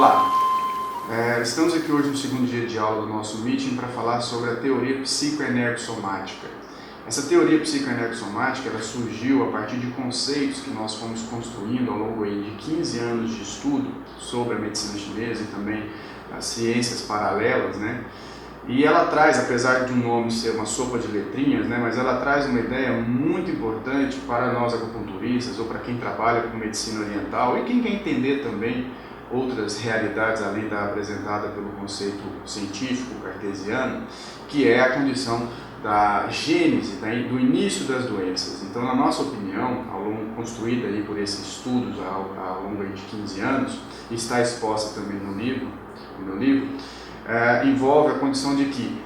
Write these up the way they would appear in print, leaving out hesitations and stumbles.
Olá, estamos aqui hoje no segundo dia de aula do nosso meeting para falar sobre a teoria psicoenergossomática. Essa teoria psicoenergossomática ela surgiu a partir de conceitos que nós fomos construindo ao longo de 15 anos de estudo sobre a medicina chinesa e também as ciências paralelas, né? E ela traz, apesar de um nome ser uma sopa de letrinhas, né, mas ela traz uma ideia muito importante para nós acupunturistas ou para quem trabalha com medicina oriental e quem quer entender também outras realidades além da apresentada pelo conceito científico cartesiano, que é a condição da gênese, do início das doenças. Então, na nossa opinião, construída aí por esses estudos ao longo de 15 anos, e está exposta também no meu livro, envolve a condição de que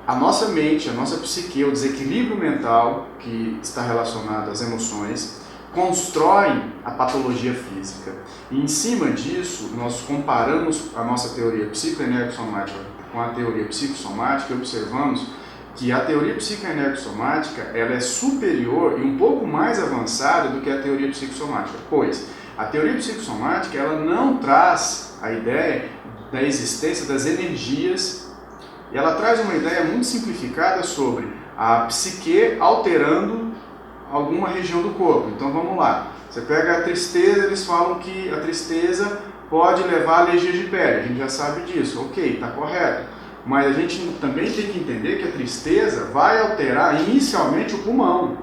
a nossa mente, a nossa psique, o desequilíbrio mental que está relacionado às emoções, constroem a patologia física. E em cima disso, nós comparamos a nossa teoria psicoenergossomática com a teoria psicossomática e observamos que a teoria psicoenergossomática ela é superior e um pouco mais avançada do que a teoria psicossomática, pois a teoria psicossomática ela não traz a ideia da existência das energias e ela traz uma ideia muito simplificada sobre a psique alterando alguma região do corpo. Então vamos lá, você pega a tristeza, eles falam que a tristeza pode levar a alergia de pele, a gente já sabe disso, ok, está correto. Mas a gente também tem que entender que a tristeza vai alterar inicialmente o pulmão,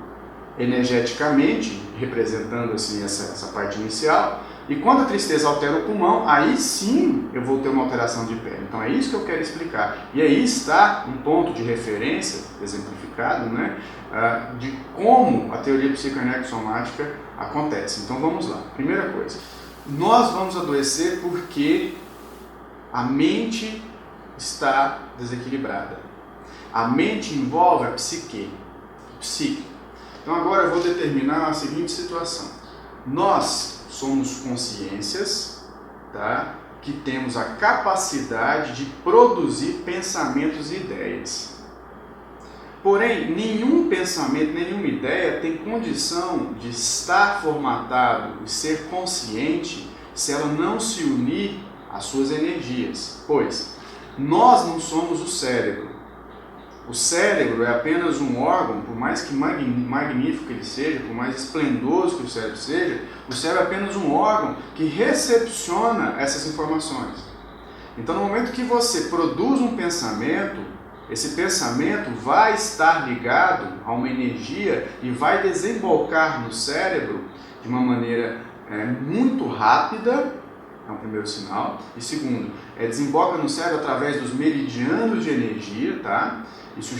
energeticamente, representando assim essa parte inicial. E quando a tristeza altera o pulmão, aí sim eu vou ter uma alteração de pele. Então é isso que eu quero explicar. E aí está um ponto de referência, exemplificado, né, de como a teoria psicoenergossomática acontece. Então vamos lá. Primeira coisa, nós vamos adoecer porque a mente está desequilibrada. A mente envolve a psique. Então agora eu vou determinar a seguinte situação. Nós somos consciências, tá, que temos a capacidade de produzir pensamentos e ideias. Porém, nenhum pensamento, nenhuma ideia tem condição de estar formatado e ser consciente se ela não se unir às suas energias. Pois, nós não somos o cérebro. O cérebro é apenas um órgão, por mais que magnífico ele seja, por mais esplendoso que o cérebro seja, o cérebro é apenas um órgão que recepciona essas informações. Então, no momento que você produz um pensamento, esse pensamento vai estar ligado a uma energia e vai desembocar no cérebro de uma maneira muito rápida. É um primeiro sinal. E segundo, desemboca no cérebro através dos meridianos de energia, tá? Isso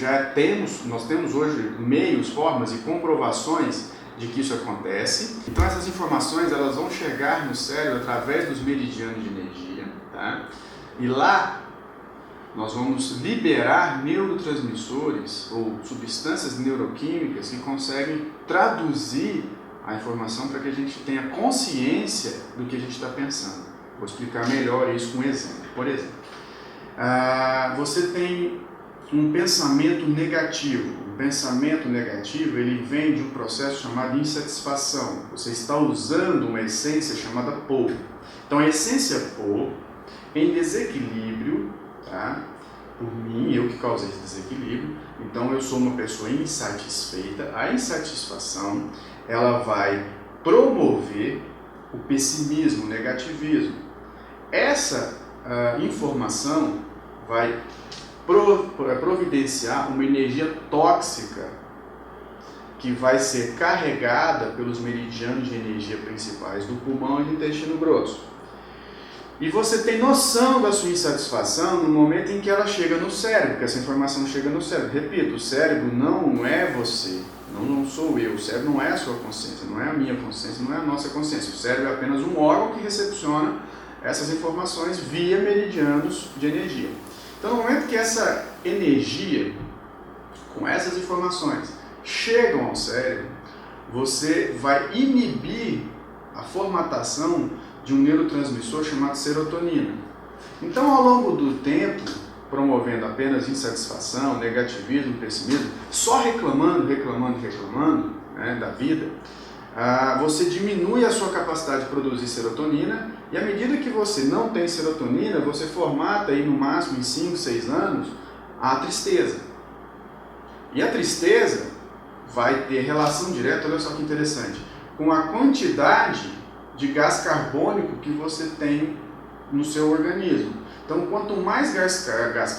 nós temos hoje meios, formas e comprovações de que isso acontece. Então essas informações elas vão chegar no cérebro através dos meridianos de energia, tá? E lá nós vamos liberar neurotransmissores ou substâncias neuroquímicas que conseguem traduzir a informação para que a gente tenha consciência do que a gente está pensando. Vou explicar melhor isso com um exemplo. Por exemplo, você tem um pensamento negativo. O pensamento negativo ele vem de um processo chamado insatisfação. Você está usando uma essência chamada Po. Então a essência Po, em desequilíbrio, tá? Por mim, eu que causei esse desequilíbrio, então eu sou uma pessoa insatisfeita. A insatisfação ela vai promover o pessimismo, o negativismo. Essa informação vai providenciar uma energia tóxica que vai ser carregada pelos meridianos de energia principais do pulmão e do intestino grosso. E você tem noção da sua insatisfação no momento em que ela chega no cérebro, que essa informação chega no cérebro. Repito, o cérebro não é você, não sou eu, o cérebro não é a sua consciência, não é a minha consciência, não é a nossa consciência. O cérebro é apenas um órgão que recepciona essas informações via meridianos de energia. Então, no momento que essa energia, com essas informações, chegam ao cérebro, você vai inibir a formatação de um neurotransmissor chamado serotonina. Então, ao longo do tempo, promovendo apenas insatisfação, negativismo, pessimismo, só reclamando, né, da vida, você diminui a sua capacidade de produzir serotonina, e à medida que você não tem serotonina, você formata aí no máximo em 5, 6 anos a tristeza. E a tristeza vai ter relação direta, olha só que interessante, com a quantidade de gás carbônico que você tem no seu organismo. Então, quanto mais gás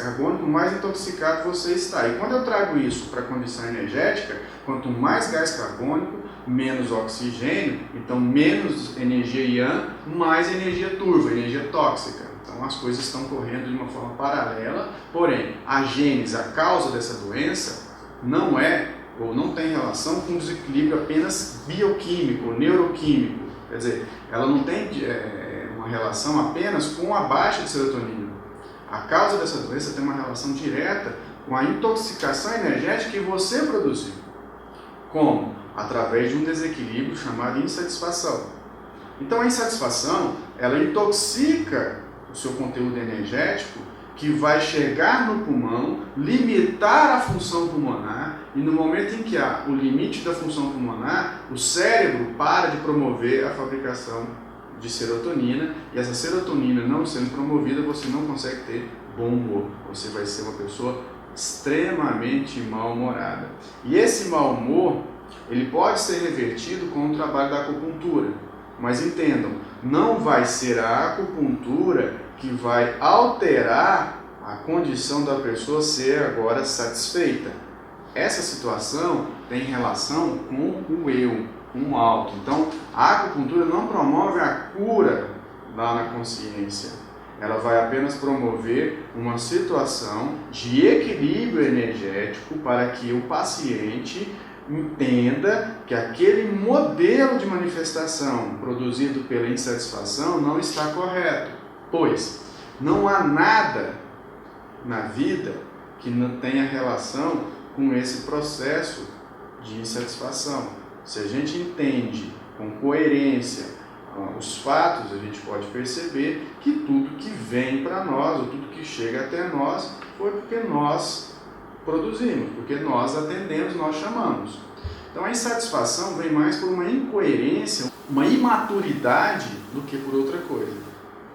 carbônico, mais intoxicado você está. E quando eu trago isso para a condição energética, quanto mais gás carbônico, menos oxigênio, então menos energia ion, mais energia turva, energia tóxica. Então as coisas estão correndo de uma forma paralela, porém a gênese, a causa dessa doença, não é ou não tem relação com um desequilíbrio apenas bioquímico ou neuroquímico. Quer dizer, ela não tem uma relação apenas com a baixa de serotonina. A causa dessa doença tem uma relação direta com a intoxicação energética que você produziu. Como? Através de um desequilíbrio chamado insatisfação. Então a insatisfação, ela intoxica o seu conteúdo energético, que vai chegar no pulmão, limitar a função pulmonar, e no momento em que há o limite da função pulmonar, o cérebro para de promover a fabricação de serotonina, e essa serotonina não sendo promovida, você não consegue ter bom humor, você vai ser uma pessoa extremamente mal-humorada. E esse mau humor, ele pode ser revertido com o trabalho da acupuntura, mas entendam, não vai ser a acupuntura que vai alterar a condição da pessoa ser agora satisfeita. Essa situação tem relação com o eu, com o alto. Então, a acupuntura não promove a cura lá na consciência. Ela vai apenas promover uma situação de equilíbrio energético para que o paciente entenda que aquele modelo de manifestação produzido pela insatisfação não está correto, pois não há nada na vida que não tenha relação com esse processo de insatisfação. Se a gente entende com coerência os fatos, a gente pode perceber que tudo que vem para nós, ou tudo que chega até nós, foi porque nós produzimos, porque nós atendemos, nós chamamos. Então a insatisfação vem mais por uma incoerência, uma imaturidade do que por outra coisa.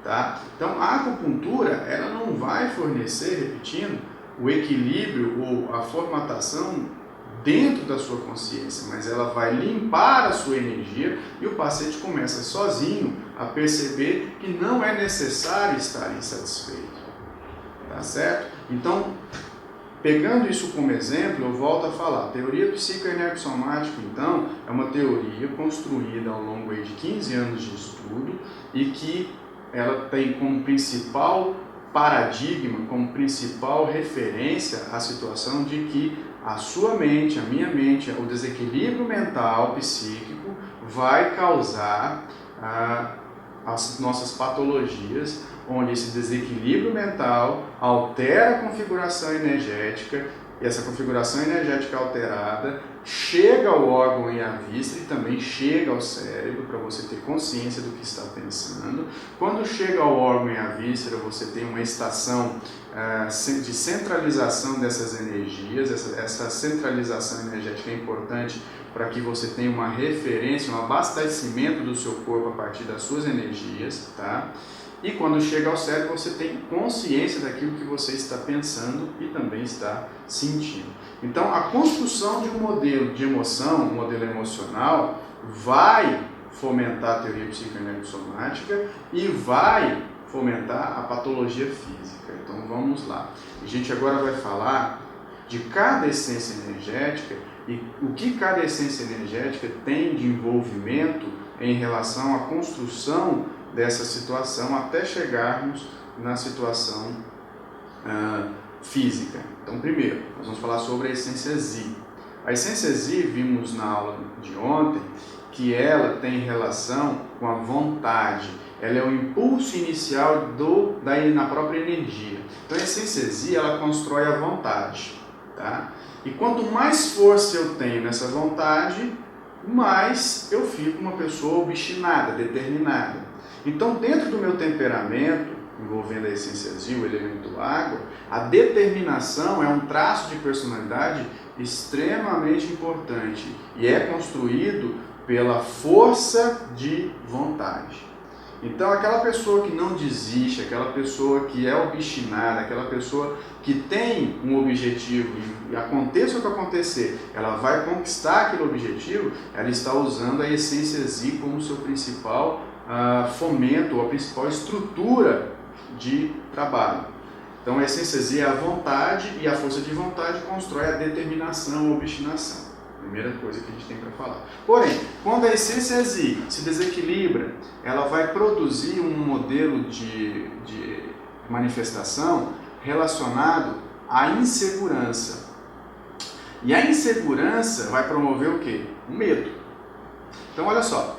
Tá? Então a acupuntura, ela não vai fornecer, repetindo, o equilíbrio ou a formatação dentro da sua consciência, mas ela vai limpar a sua energia e o paciente começa sozinho a perceber que não é necessário estar insatisfeito. Tá certo? Então, pegando isso como exemplo, eu volto a falar. A teoria psicoenergossomática, então, é uma teoria construída ao longo de 15 anos de estudo e que ela tem como principal paradigma, como principal referência a situação de que a sua mente, a minha mente, o desequilíbrio mental, psíquico, vai causar as nossas patologias, onde esse desequilíbrio mental altera a configuração energética, e essa configuração energética alterada chega ao órgão e à vista e também chega ao cérebro, para você ter consciência do que está pensando. Quando chega ao órgão e à víscera, você tem uma estação de centralização dessas energias. Essa centralização energética é importante para que você tenha uma referência, um abastecimento do seu corpo a partir das suas energias, tá? E quando chega ao cérebro, você tem consciência daquilo que você está pensando e também está sentindo. Então, a construção de um modelo de emoção, um modelo emocional, vai fomentar a teoria psicoenergossomática e vai fomentar a patologia física. Então, vamos lá. A gente agora vai falar de cada essência energética e o que cada essência energética tem de envolvimento em relação à construção dessa situação até chegarmos na situação física. Então, primeiro, nós vamos falar sobre a essência Zi. A essência Zi, vimos na aula de ontem, que ela tem relação com a vontade. Ela é o impulso inicial na própria energia. Então, a essência Zi, ela constrói a vontade. Tá? E quanto mais força eu tenho nessa vontade, mais eu fico uma pessoa obstinada, determinada. Então, dentro do meu temperamento, envolvendo a essência Zi, o elemento água, a determinação é um traço de personalidade extremamente importante e é construído pela força de vontade. Então, aquela pessoa que não desiste, aquela pessoa que é obstinada, aquela pessoa que tem um objetivo e aconteça o que acontecer, ela vai conquistar aquele objetivo, ela está usando a essência Z como seu principal fomento, ou a principal estrutura de trabalho. Então, a essência Z é a vontade e a força de vontade constrói a determinação, a obstinação. Primeira coisa que a gente tem para falar. Porém, quando a essência Z se desequilibra, ela vai produzir um modelo de manifestação relacionado à insegurança. E a insegurança vai promover o quê? O medo. Então, olha só.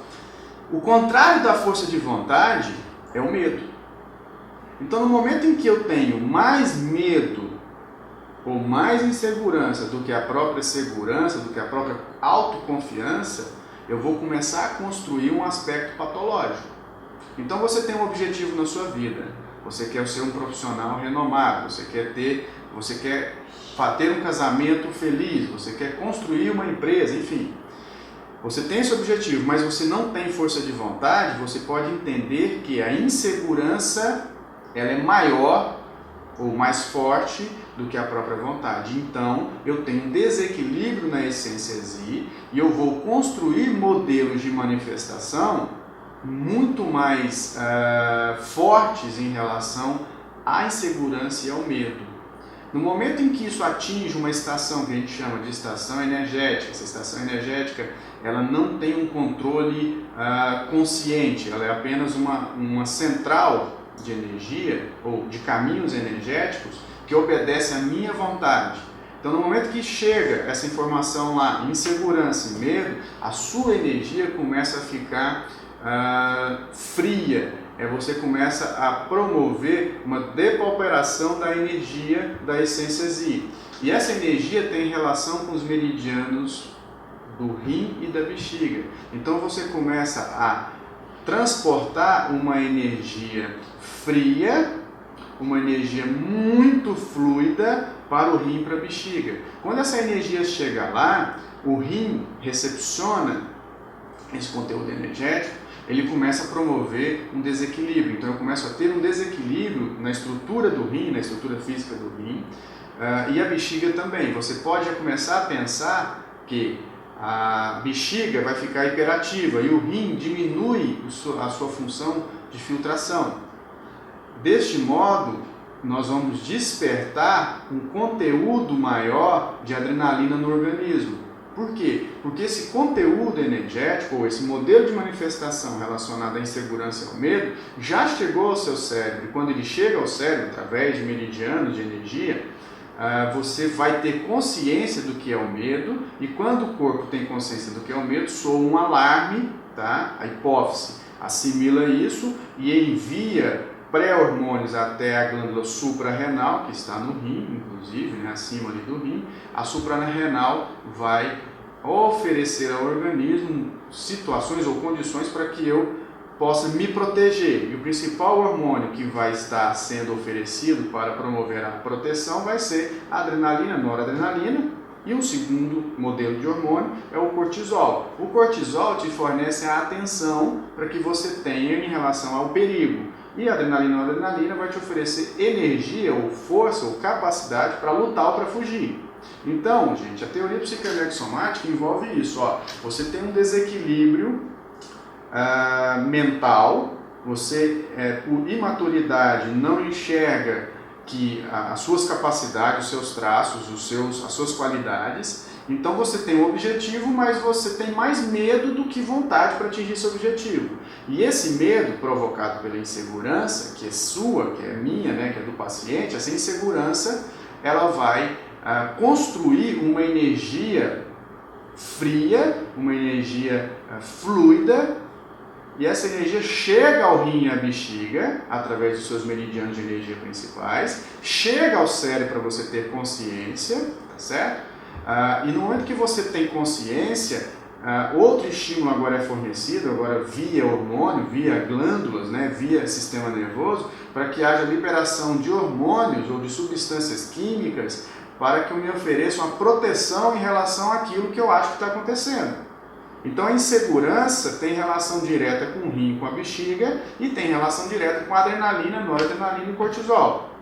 O contrário da força de vontade é o medo. Então, no momento em que eu tenho mais medo ou mais insegurança do que a própria segurança, do que a própria autoconfiança, eu vou começar a construir um aspecto patológico. Então você tem um objetivo na sua vida, você quer ser um profissional renomado, você quer ter um casamento feliz, você quer construir uma empresa, enfim. Você tem esse objetivo, mas você não tem força de vontade, você pode entender que a insegurança ela é maior ou mais forte do que a própria vontade. Então, eu tenho um desequilíbrio na essência Z e eu vou construir modelos de manifestação muito mais fortes em relação à insegurança e ao medo. No momento em que isso atinge uma estação que a gente chama de estação energética, essa estação energética ela não tem um controle consciente, ela é apenas uma central de energia ou de caminhos energéticos que obedece à minha vontade. Então, no momento que chega essa informação lá, insegurança e medo, a sua energia começa a ficar fria. Você começa a promover uma depauperação da energia da essência Z. E essa energia tem relação com os meridianos do rim e da bexiga. Então, você começa a transportar uma energia fria, uma energia muito fluida para o rim e para a bexiga. Quando essa energia chega lá, o rim recepciona esse conteúdo energético, ele começa a promover um desequilíbrio. Então eu começo a ter um desequilíbrio na estrutura do rim, na estrutura física do rim, e a bexiga também. Você pode já começar a pensar que a bexiga vai ficar hiperativa e o rim diminui a sua função de filtração. Deste modo, nós vamos despertar um conteúdo maior de adrenalina no organismo. Por quê? Porque esse conteúdo energético, ou esse modelo de manifestação relacionado à insegurança e ao medo, já chegou ao seu cérebro. E quando ele chega ao cérebro, através de meridianos de energia, você vai ter consciência do que é o medo, e quando o corpo tem consciência do que é o medo, soa um alarme, tá? A hipófise assimila isso e envia pré-hormônios até a glândula suprarrenal, que está no rim, inclusive, né, acima ali do rim. A suprarrenal vai oferecer ao organismo situações ou condições para que eu possa me proteger. E o principal hormônio que vai estar sendo oferecido para promover a proteção vai ser a adrenalina, noradrenalina, e um segundo modelo de hormônio é o cortisol. O cortisol te fornece a atenção para que você tenha em relação ao perigo. E a adrenalina e a noradrenalina vai te oferecer energia ou força ou capacidade para lutar ou para fugir. Então, gente, a teoria psicoenergossomática envolve isso. Você tem um desequilíbrio mental, você, por imaturidade, não enxerga que as suas capacidades, os seus traços, as suas qualidades. Então você tem um objetivo, mas você tem mais medo do que vontade para atingir esse objetivo. E esse medo provocado pela insegurança, que é sua, que é minha, né, que é do paciente, essa insegurança, ela vai construir uma energia fria, uma energia fluida, e essa energia chega ao rim e à bexiga, através dos seus meridianos de energia principais, chega ao cérebro para você ter consciência, tá certo? E no momento que você tem consciência, outro estímulo agora é fornecido, agora via hormônio, via glândulas, né, via sistema nervoso, para que haja liberação de hormônios ou de substâncias químicas para que eu me ofereça uma proteção em relação àquilo que eu acho que está acontecendo. Então a insegurança tem relação direta com o rim, com a bexiga, e tem relação direta com a adrenalina, noradrenalina e cortisol.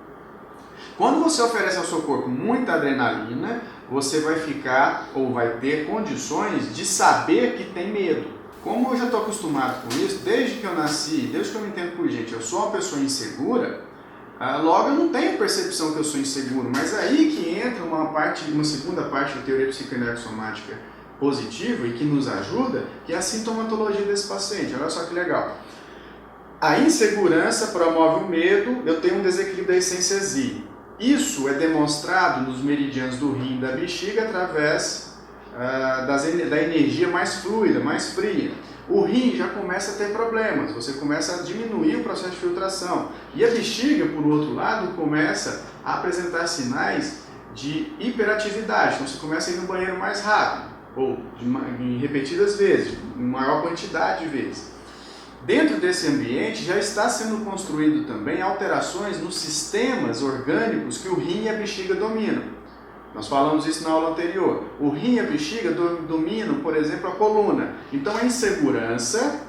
Quando você oferece ao seu corpo muita adrenalina, você vai ficar ou vai ter condições de saber que tem medo. Como eu já estou acostumado com isso, desde que eu nasci, desde que eu me entendo por gente, eu sou uma pessoa insegura, logo eu não tenho percepção que eu sou inseguro, mas aí que entra uma segunda parte da teoria psicoenergossomática positiva e que nos ajuda, que é a sintomatologia desse paciente. Olha só que legal. A insegurança promove o medo, eu tenho um desequilíbrio da essência Z. Isso é demonstrado nos meridianos do rim e da bexiga através da energia mais fluida, mais fria. O rim já começa a ter problemas, você começa a diminuir o processo de filtração. E a bexiga, por outro lado, começa a apresentar sinais de hiperatividade. Então você começa a ir no banheiro mais rápido, ou em repetidas vezes, em maior quantidade de vezes. Dentro desse ambiente já está sendo construído também alterações nos sistemas orgânicos que o rim e a bexiga dominam. Nós falamos isso na aula anterior. O rim e a bexiga dominam, por exemplo, a coluna. Então a insegurança,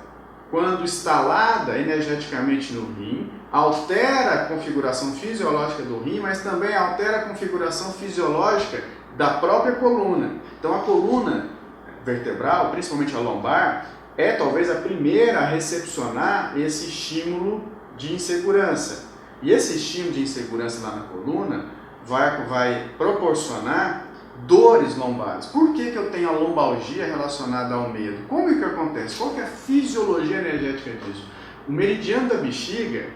quando instalada energeticamente no rim, altera a configuração fisiológica do rim, mas também altera a configuração fisiológica da própria coluna. Então a coluna vertebral, principalmente a lombar, é talvez a primeira a recepcionar esse estímulo de insegurança. E esse estímulo de insegurança lá na coluna vai proporcionar dores lombares. Por que eu tenho a lombalgia relacionada ao medo? Como é que acontece? Qual que é a fisiologia energética disso? O meridiano da bexiga,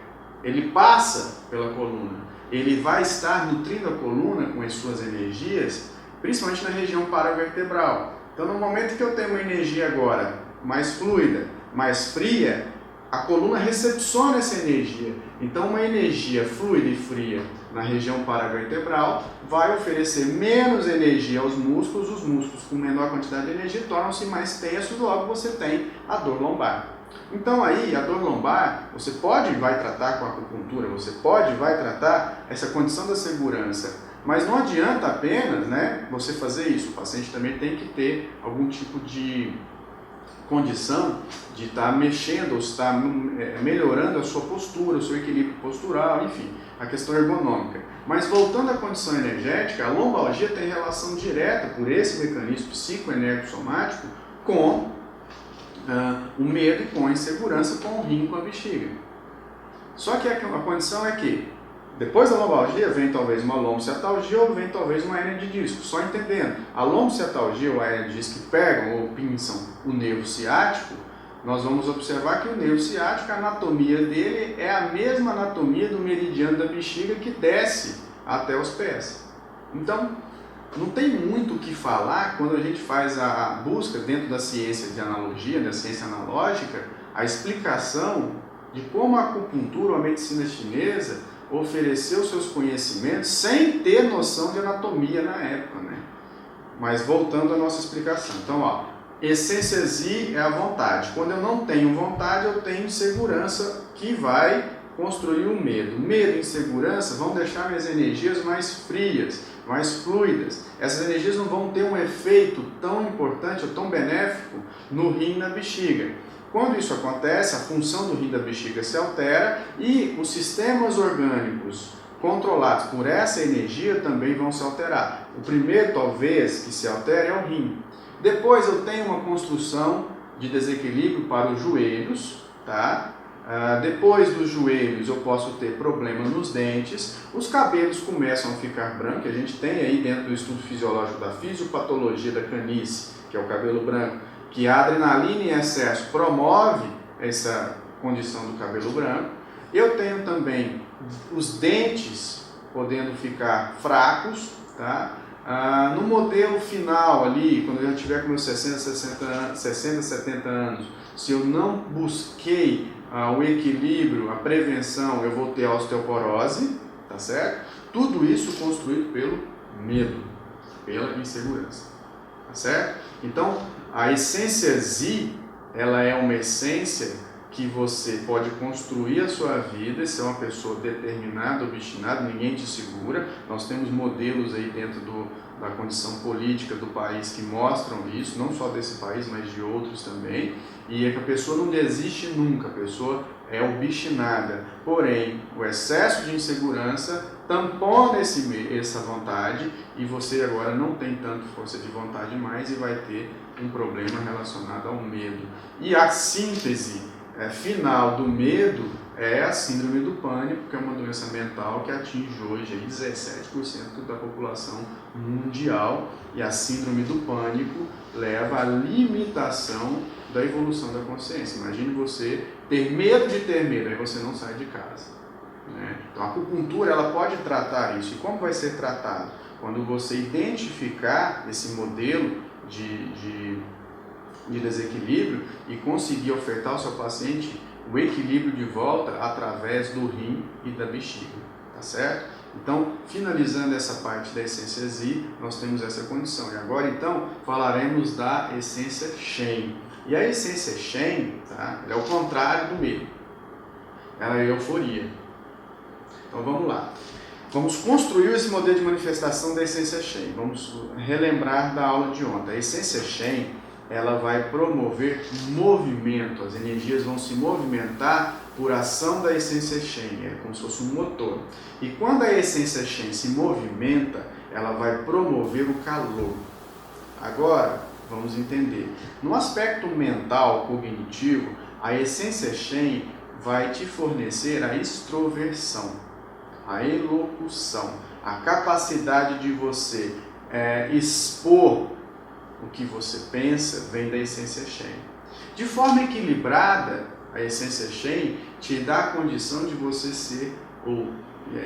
ele passa pela coluna. Ele vai estar nutrindo a coluna com as suas energias, principalmente na região paravertebral. Então, no momento que eu tenho uma energia agora mais fluida, mais fria, a coluna recepciona essa energia. Então, uma energia fluida e fria na região paravertebral vai oferecer menos energia aos músculos. Os músculos com menor quantidade de energia tornam-se mais tensos, logo você tem a dor lombar. Então aí, a dor lombar, você vai tratar com a acupuntura, você vai tratar essa condição da segurança, mas não adianta apenas, você fazer isso. O paciente também tem que ter algum tipo de condição de estar mexendo ou estar melhorando a sua postura, o seu equilíbrio postural, enfim, a questão ergonômica. Mas voltando à condição energética, a lombalgia tem relação direta, por esse mecanismo psicoenergossomático, com o medo e com a insegurança, com o rim, com a bexiga. Só que a condição é que depois da lombalgia vem talvez uma lombociatalgia ou vem talvez uma hérnia de disco. Só entendendo, a lombociatalgia ou a hérnia de disco que pegam ou pinçam o nervo ciático, nós vamos observar que o nervo ciático, a anatomia dele é a mesma anatomia do meridiano da bexiga que desce até os pés. Então, não tem muito o que falar quando a gente faz a busca dentro da ciência de analogia, da ciência analógica, a explicação de como a acupuntura ou a medicina chinesa ofereceu seus conhecimentos sem ter noção de anatomia na época, Mas voltando à nossa explicação. Então, essência Z é a vontade. Quando eu não tenho vontade, eu tenho insegurança que vai construir o medo. Medo e insegurança vão deixar minhas energias mais frias, mais fluidas. Essas energias não vão ter um efeito tão importante ou tão benéfico no rim e na bexiga. Quando isso acontece, a função do rim da bexiga se altera e os sistemas orgânicos controlados por essa energia também vão se alterar. O primeiro, talvez, que se altere é o rim. Depois eu tenho uma construção de desequilíbrio para os joelhos, depois dos joelhos eu posso ter problema nos dentes, os cabelos começam a ficar brancos, a gente tem aí dentro do estudo fisiológico da fisiopatologia da canice, que é o cabelo branco, que a adrenalina em excesso promove essa condição do cabelo branco. Eu tenho também os dentes podendo ficar fracos, no modelo final ali, quando eu já tiver com meus 60, 70 anos, se eu não busquei o equilíbrio, a prevenção, eu vou ter osteoporose, tá certo? Tudo isso construído pelo medo, pela insegurança, tá certo? Então, a essência Z, ela é uma essência que você pode construir a sua vida e ser uma pessoa determinada, obstinada, ninguém te segura. Nós temos modelos aí dentro da condição política do país que mostram isso, não só desse país, mas de outros também. E é que a pessoa não desiste nunca, a pessoa é obstinada. Porém, o excesso de insegurança tampona essa vontade e você agora não tem tanto força de vontade mais e vai ter um problema relacionado ao medo. E a síntese final do medo é a síndrome do pânico, que é uma doença mental que atinge hoje aí 17% da população mundial, e a síndrome do pânico leva à limitação da evolução da consciência. Imagine você ter medo de ter medo, aí você não sai de casa, né? Então a acupuntura ela pode tratar isso. E como vai ser tratado? Quando você identificar esse modelo de desequilíbrio e conseguir ofertar ao seu paciente o equilíbrio de volta através do rim e da bexiga, tá certo? Então, finalizando essa parte da essência Zi, nós temos essa condição. E agora, então, falaremos da essência Shen. E a essência Shen, tá? Ela é o contrário do medo. Ela é euforia. Então, vamos lá. Vamos construir esse modelo de manifestação da essência Shen. Vamos relembrar da aula de ontem. A essência Shen, ela vai promover movimento, as energias vão se movimentar por ação da essência Shen, é como se fosse um motor. E quando a essência Shen se movimenta, ela vai promover o calor. Agora, vamos entender. No aspecto mental, cognitivo, a essência Shen vai te fornecer a extroversão, a elocução, a capacidade de você expor o que você pensa vem da essência Shen. De forma equilibrada, a essência Shen te dá a condição de você ser ou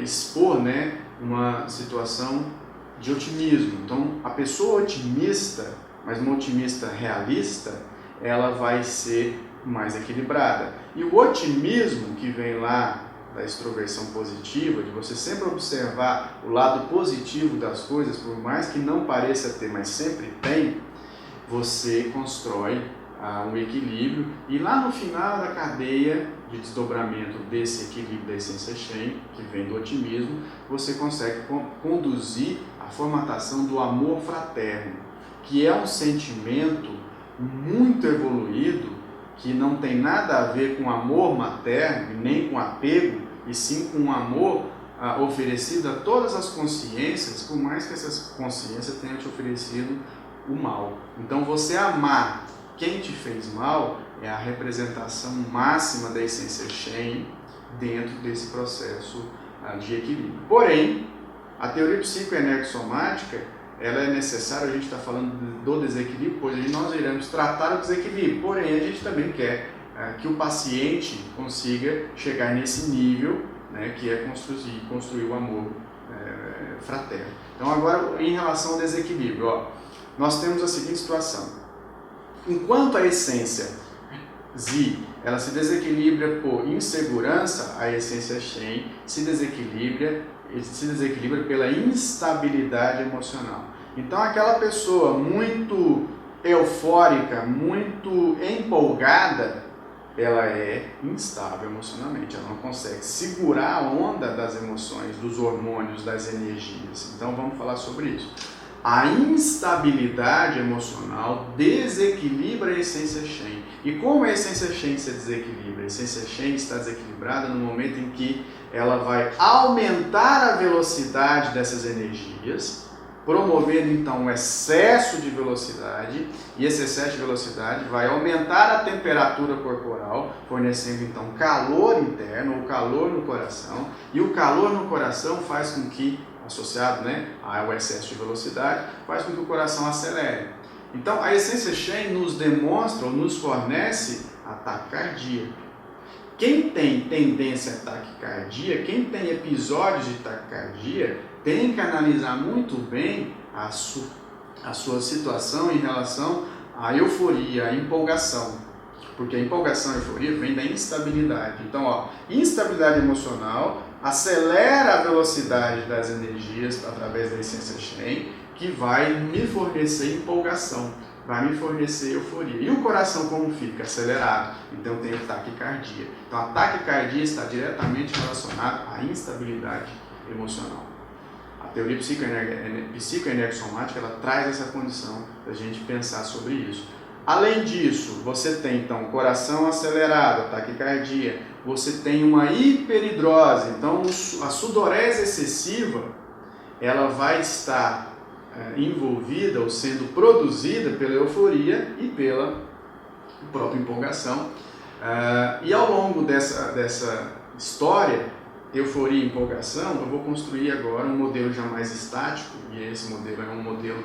expor, né, uma situação de otimismo. Então, a pessoa otimista, mas uma otimista realista, ela vai ser mais equilibrada. E o otimismo que vem lá da extroversão positiva, de você sempre observar o lado positivo das coisas, por mais que não pareça ter, mas sempre tem, você constrói um equilíbrio e lá no final da cadeia de desdobramento desse equilíbrio da essência Shen, que vem do otimismo, você consegue conduzir a formatação do amor fraterno, que é um sentimento muito evoluído, que não tem nada a ver com amor materno, nem com apego, e sim com um amor oferecido a todas as consciências, por mais que essas consciências tenham te oferecido o mal. Então você amar quem te fez mal é a representação máxima da essência Shen dentro desse processo de equilíbrio. Porém, a teoria psicoenergossomática, ela é necessária, a gente está falando do desequilíbrio, pois aí nós iremos tratar o desequilíbrio, porém a gente também quer que o paciente consiga chegar nesse nível, né, que é construir o amor fraterno. Então agora, em relação ao desequilíbrio, nós temos a seguinte situação. Enquanto a essência Zi, ela se desequilibra por insegurança, a essência Shen se desequilibra pela instabilidade emocional. Então aquela pessoa muito eufórica, muito empolgada, ela é instável emocionalmente, ela não consegue segurar a onda das emoções, dos hormônios, das energias. Então vamos falar sobre isso. A instabilidade emocional desequilibra a essência Shen. E como a essência Shen se desequilibra? A essência Shen está desequilibrada no momento em que ela vai aumentar a velocidade dessas energias, promovendo então um excesso de velocidade, e esse excesso de velocidade vai aumentar a temperatura corporal, fornecendo então calor interno, ou calor no coração, e o calor no coração faz com que, associado, né, ao excesso de velocidade, faz com que o coração acelere. Então a essência Shen nos demonstra ou nos fornece a taquicardia. Quem tem tendência à taquicardia, quem tem episódios de taquicardia, tem que analisar muito bem a sua situação em relação à euforia, à empolgação. Porque a empolgação e a euforia vem da instabilidade. Então, instabilidade emocional acelera a velocidade das energias através da essência Shen, que vai me fornecer empolgação. vai me fornecer euforia. E o coração como fica? Acelerado. Então eu tenho taquicardia. Então a taquicardia está diretamente relacionada à instabilidade emocional. A teoria psicoenergossomática ela traz essa condição da gente pensar sobre isso. Além disso, você tem então coração acelerado, taquicardia, você tem uma hiperidrose, então a sudorese excessiva ela vai estar envolvida ou sendo produzida pela euforia e pela própria empolgação. E ao longo dessa história, euforia e empolgação, eu vou construir agora um modelo já mais estático, e esse modelo é um modelo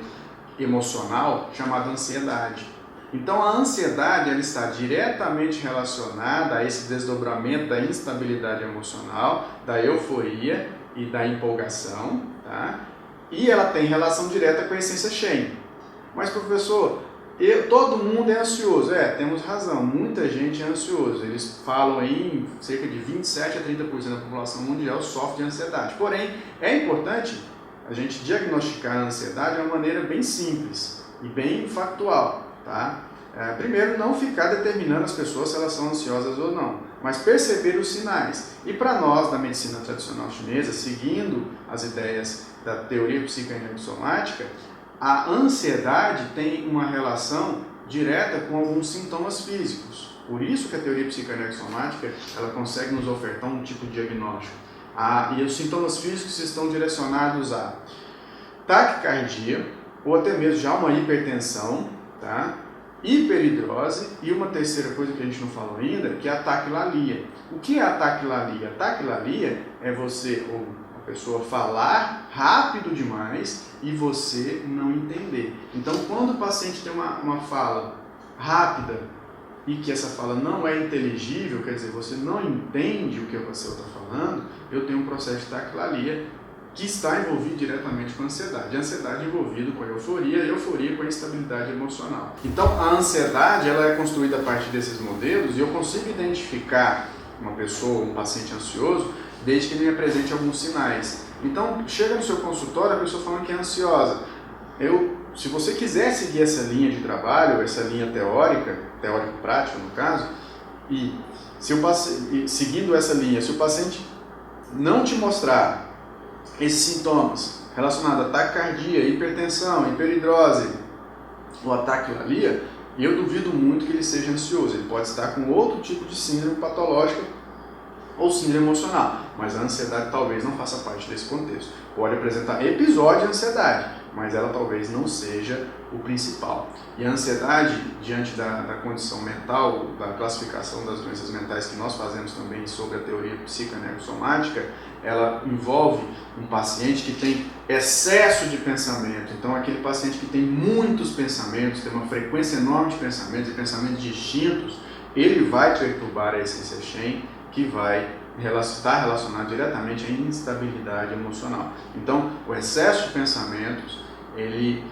emocional chamado ansiedade. Então a ansiedade ela está diretamente relacionada a esse desdobramento da instabilidade emocional, da euforia e da empolgação, tá? E ela tem relação direta com a essência Shen. Mas professor, todo mundo é ansioso. Temos razão, muita gente é ansioso. Eles falam aí em cerca de 27 a 30% da população mundial sofre de ansiedade. Porém, é importante a gente diagnosticar a ansiedade de uma maneira bem simples e bem factual. Tá? Primeiro, não ficar determinando as pessoas se elas são ansiosas ou não, mas perceber os sinais. E para nós, da medicina tradicional chinesa, seguindo as ideias da teoria psicoenergossomática, a ansiedade tem uma relação direta com alguns sintomas físicos. Por isso que a teoria psicoenergossomática ela consegue nos ofertar um tipo de diagnóstico. E os sintomas físicos estão direcionados a taquicardia, ou até mesmo já uma hipertensão, tá? Hiperidrose e uma terceira coisa que a gente não falou ainda, que é a taquilalia. O que é a taquilalia? A taquilalia é você, ou a pessoa, falar rápido demais e você não entender. Então, quando o paciente tem uma fala rápida e que essa fala não é inteligível, quer dizer, você não entende o que a pessoa está falando, eu tenho um processo de taquilalia que está envolvido diretamente com a ansiedade. A ansiedade envolvida com a euforia e a euforia com a instabilidade emocional. Então, a ansiedade ela é construída a partir desses modelos e eu consigo identificar uma pessoa, um paciente ansioso, desde que ele me apresente alguns sinais. Então, chega no seu consultório a pessoa falando que é ansiosa. Se você quiser seguir essa linha de trabalho, essa linha teórica, teórico-prática no caso, e seguindo essa linha, se o paciente não te mostrar esses sintomas relacionados a taquicardia, hipertensão, hiperidrose ou a taquilalia, eu duvido muito que ele seja ansioso. Ele pode estar com outro tipo de síndrome patológica ou síndrome emocional, mas a ansiedade talvez não faça parte desse contexto. Pode apresentar episódio de ansiedade, mas ela talvez não seja o principal. E a ansiedade, diante da condição mental, da classificação das doenças mentais que nós fazemos também sobre a teoria psicoenergossomática, ela envolve um paciente que tem excesso de pensamento. Então, aquele paciente que tem muitos pensamentos, tem uma frequência enorme de pensamentos e pensamentos distintos, ele vai perturbar a essência Shen, que vai estar relacionado diretamente à instabilidade emocional. Então, o excesso de pensamentos, ele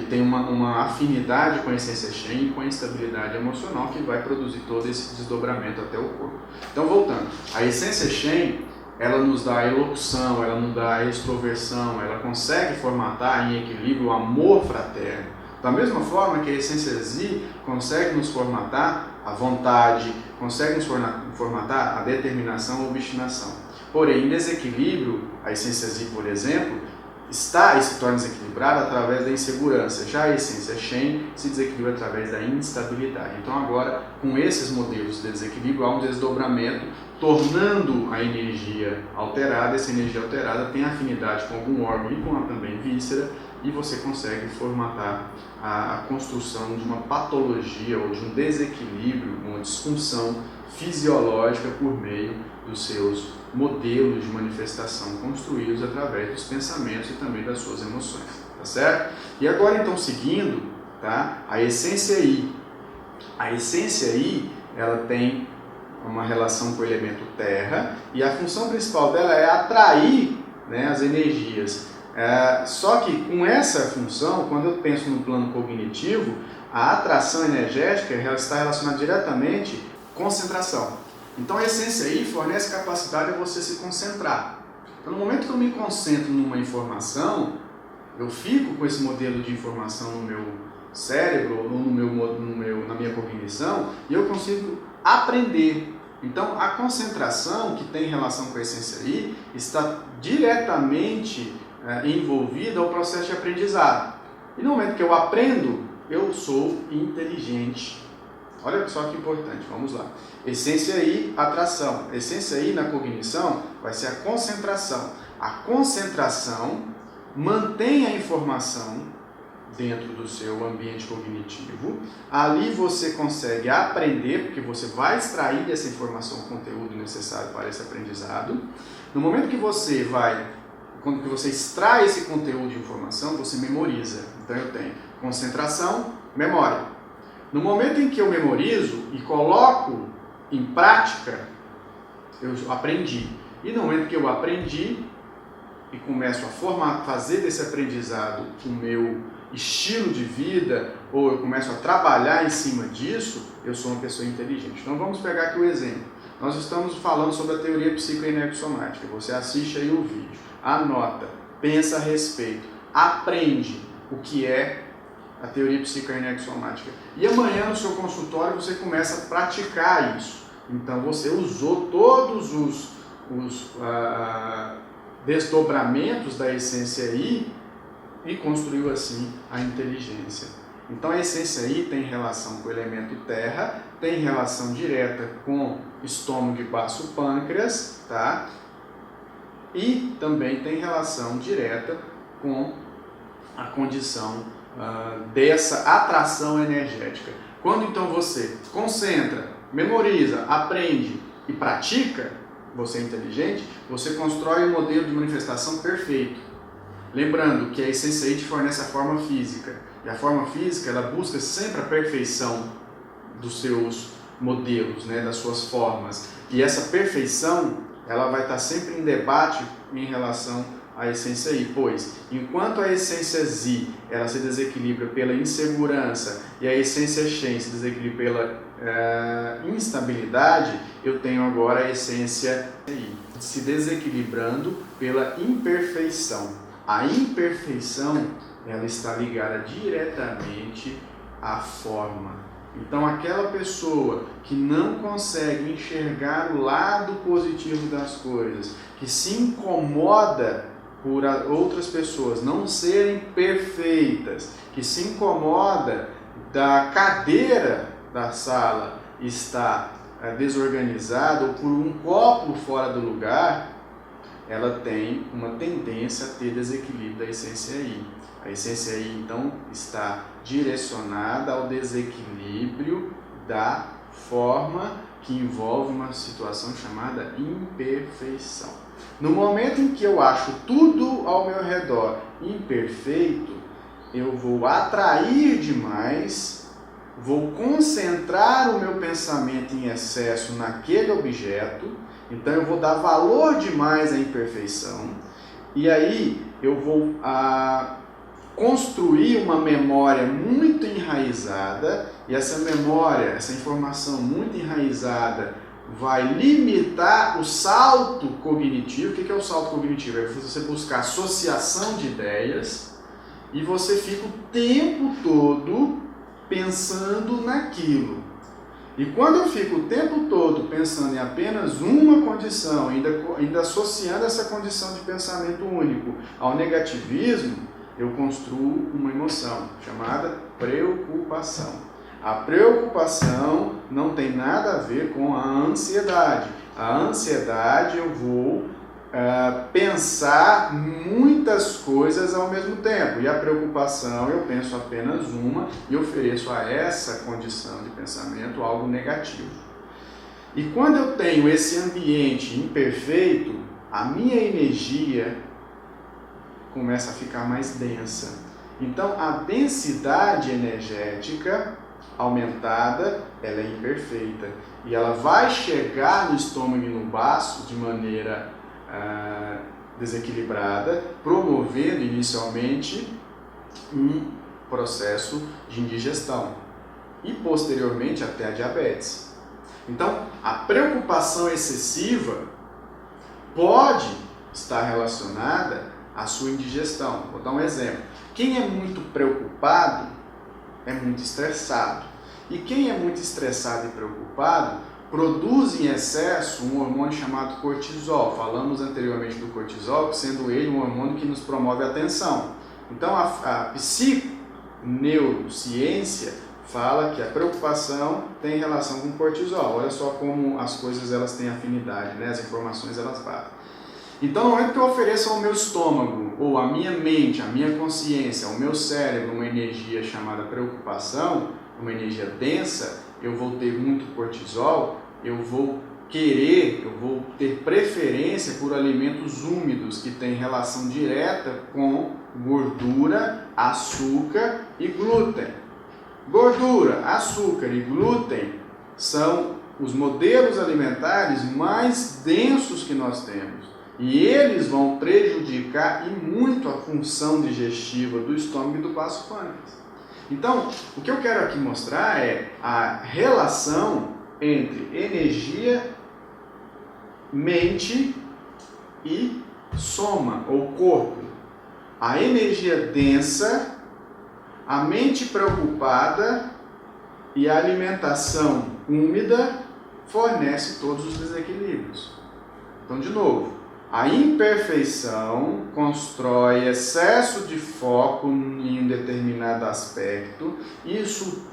tem uma afinidade com a essência Shen e com a instabilidade emocional que vai produzir todo esse desdobramento até o corpo. Então, voltando, a essência Shen, ela nos dá a elocução, ela nos dá a extroversão, ela consegue formatar em equilíbrio o amor fraterno. Da mesma forma que a essência Zi consegue nos formatar a vontade, consegue nos formatar a determinação ou obstinação. Porém, em desequilíbrio, a essência Zi, por exemplo, está e se torna desequilibrada através da insegurança. Já a essência Shen se desequilibra através da instabilidade. Então agora, com esses modelos de desequilíbrio, há um desdobramento, tornando a energia alterada. Essa energia alterada tem afinidade com algum órgão e com também víscera, e você consegue formatar a construção de uma patologia ou de um desequilíbrio, uma disfunção fisiológica por meio dos seus modelos de manifestação construídos através dos pensamentos e também das suas emoções, tá certo? E agora então seguindo, tá? A essência I. A essência I, ela tem uma relação com o elemento terra e a função principal dela é atrair, né, as energias. Só que com essa função, quando eu penso no plano cognitivo, a atração energética está relacionada diretamente com concentração. Então a essência I fornece capacidade a você se concentrar. Então no momento que eu me concentro numa informação, eu fico com esse modelo de informação no meu cérebro ou na minha cognição e eu consigo aprender. Então, a concentração, que tem relação com a essência I, está diretamente envolvida ao processo de aprendizado. E no momento que eu aprendo, eu sou inteligente. Olha só que importante, vamos lá. Essência I, atração. Essência I na cognição vai ser a concentração. A concentração mantém a informação dentro do seu ambiente cognitivo. Ali você consegue aprender, porque você vai extrair dessa informação o conteúdo necessário para esse aprendizado. No momento que quando você extrai esse conteúdo de informação, você memoriza. Então eu tenho concentração, memória. No momento em que eu memorizo e coloco em prática, eu aprendi. E no momento que eu aprendi e começo a fazer desse aprendizado o meu estilo de vida, ou eu começo a trabalhar em cima disso, eu sou uma pessoa inteligente. Então vamos pegar aqui o exemplo. Nós estamos falando sobre a teoria psicoenergossomática. Você assiste aí o vídeo, anota, pensa a respeito, aprende o que é a teoria psicoenergossomática. E amanhã no seu consultório você começa a praticar isso. Então você usou todos os desdobramentos da essência I e construiu assim a inteligência. Então a essência I tem relação com o elemento terra, tem relação direta com estômago e baço pâncreas, tá? E também tem relação direta com a condição dessa atração energética. Quando então você concentra, memoriza, aprende e pratica, você é inteligente, você constrói um modelo de manifestação perfeito. Lembrando que a essência I te fornece a forma física. E a forma física, ela busca sempre a perfeição dos seus modelos, né, das suas formas. E essa perfeição, ela vai estar sempre em debate em relação à essência I. Pois, enquanto a essência Z, ela se desequilibra pela insegurança e a essência Shen se desequilibra pela instabilidade, eu tenho agora a essência I se desequilibrando pela imperfeição. A imperfeição, ela está ligada diretamente à forma. Então, aquela pessoa que não consegue enxergar o lado positivo das coisas, que se incomoda por outras pessoas não serem perfeitas, que se incomoda da cadeira da sala estar desorganizada ou por um copo fora do lugar, ela tem uma tendência a ter desequilíbrio da essência I. A essência I, então, está direcionada ao desequilíbrio da forma que envolve uma situação chamada imperfeição. No momento em que eu acho tudo ao meu redor imperfeito, eu vou atrair demais, vou concentrar o meu pensamento em excesso naquele objeto. Então eu vou dar valor demais à imperfeição e aí eu vou construir uma memória muito enraizada e essa memória, essa informação muito enraizada vai limitar o salto cognitivo. O que é o salto cognitivo? É você buscar associação de ideias e você fica o tempo todo pensando naquilo. E quando eu fico o tempo todo pensando em apenas uma condição, ainda associando essa condição de pensamento único ao negativismo, eu construo uma emoção chamada preocupação. A preocupação não tem nada a ver com a ansiedade. A ansiedade eu vou pensar muitas coisas ao mesmo tempo. E a preocupação eu penso apenas uma e ofereço a essa condição de pensamento algo negativo. E quando eu tenho esse ambiente imperfeito, a minha energia começa a ficar mais densa. Então a densidade energética aumentada, ela é imperfeita. E ela vai chegar no estômago e no baço de maneira desequilibrada, promovendo inicialmente um processo de indigestão e posteriormente até a diabetes. Então, a preocupação excessiva pode estar relacionada à sua indigestão. Vou dar um exemplo. Quem é muito preocupado é muito estressado. E quem é muito estressado e preocupado produz em excesso um hormônio chamado cortisol. Falamos anteriormente do cortisol, sendo ele um hormônio que nos promove a tensão. Então a psiconeurociência fala que a preocupação tem relação com o cortisol. Olha só como as coisas elas têm afinidade, né? As informações elas batem. Então, no momento que eu ofereço ao meu estômago, ou à minha mente, à minha consciência, ao meu cérebro, uma energia chamada preocupação, uma energia densa, eu vou ter muito cortisol, eu vou ter preferência por alimentos úmidos que têm relação direta com gordura, açúcar e glúten. Gordura, açúcar e glúten são os modelos alimentares mais densos que nós temos. E eles vão prejudicar e muito a função digestiva do estômago e do vaso pâncreas. Então, o que eu quero aqui mostrar é a relação entre energia, mente e soma, ou corpo. A energia densa, a mente preocupada e a alimentação úmida fornece todos os desequilíbrios. Então, de novo, a imperfeição constrói excesso de foco em um determinado aspecto. Isso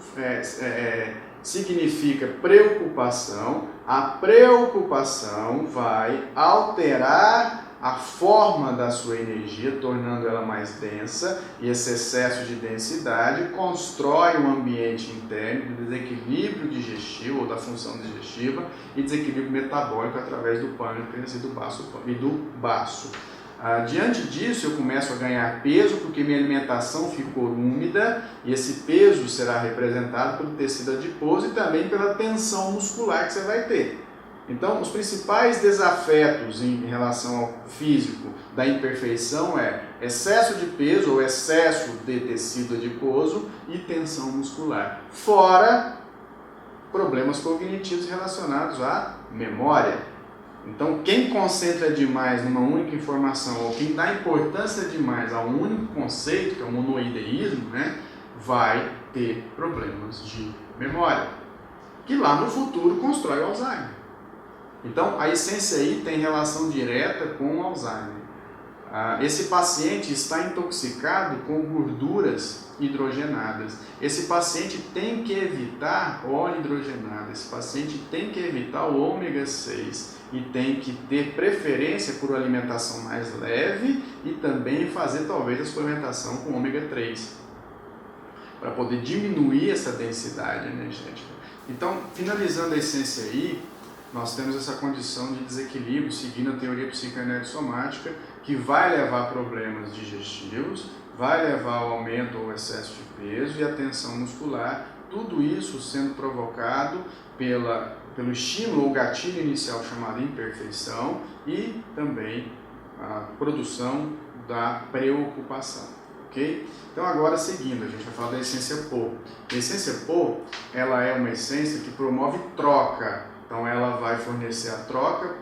significa preocupação. A preocupação vai alterar a forma da sua energia, tornando ela mais densa, e esse excesso de densidade constrói um ambiente interno de desequilíbrio digestivo ou da função digestiva e desequilíbrio metabólico através do pâncreas e do baço. Diante disso, eu começo a ganhar peso porque minha alimentação ficou úmida e esse peso será representado pelo tecido adiposo e também pela tensão muscular que você vai ter. Então, os principais desafetos em relação ao físico da imperfeição é excesso de peso ou excesso de tecido adiposo e tensão muscular. Fora problemas cognitivos relacionados à memória. Então, quem concentra demais numa única informação ou quem dá importância demais a um único conceito, que é o monoideísmo, né, vai ter problemas de memória, que lá no futuro constrói o Alzheimer. Então, a essência aí tem relação direta com o Alzheimer. Esse paciente está intoxicado com gorduras hidrogenadas. Esse paciente tem que evitar óleo hidrogenado. Esse paciente tem que evitar o ômega 6 e tem que ter preferência por alimentação mais leve e também fazer talvez a suplementação com ômega 3 para poder diminuir essa densidade energética. Então, finalizando a essência aí, nós temos essa condição de desequilíbrio seguindo a teoria psicoenergossomática que vai levar a problemas digestivos, vai levar ao aumento ou excesso de peso e a tensão muscular, tudo isso sendo provocado pelo estímulo ou gatilho inicial chamado imperfeição e também a produção da preocupação. Okay? Então agora seguindo, a gente vai falar da essência Po. A essência Po, ela é uma essência que promove troca. Então ela vai fornecer a troca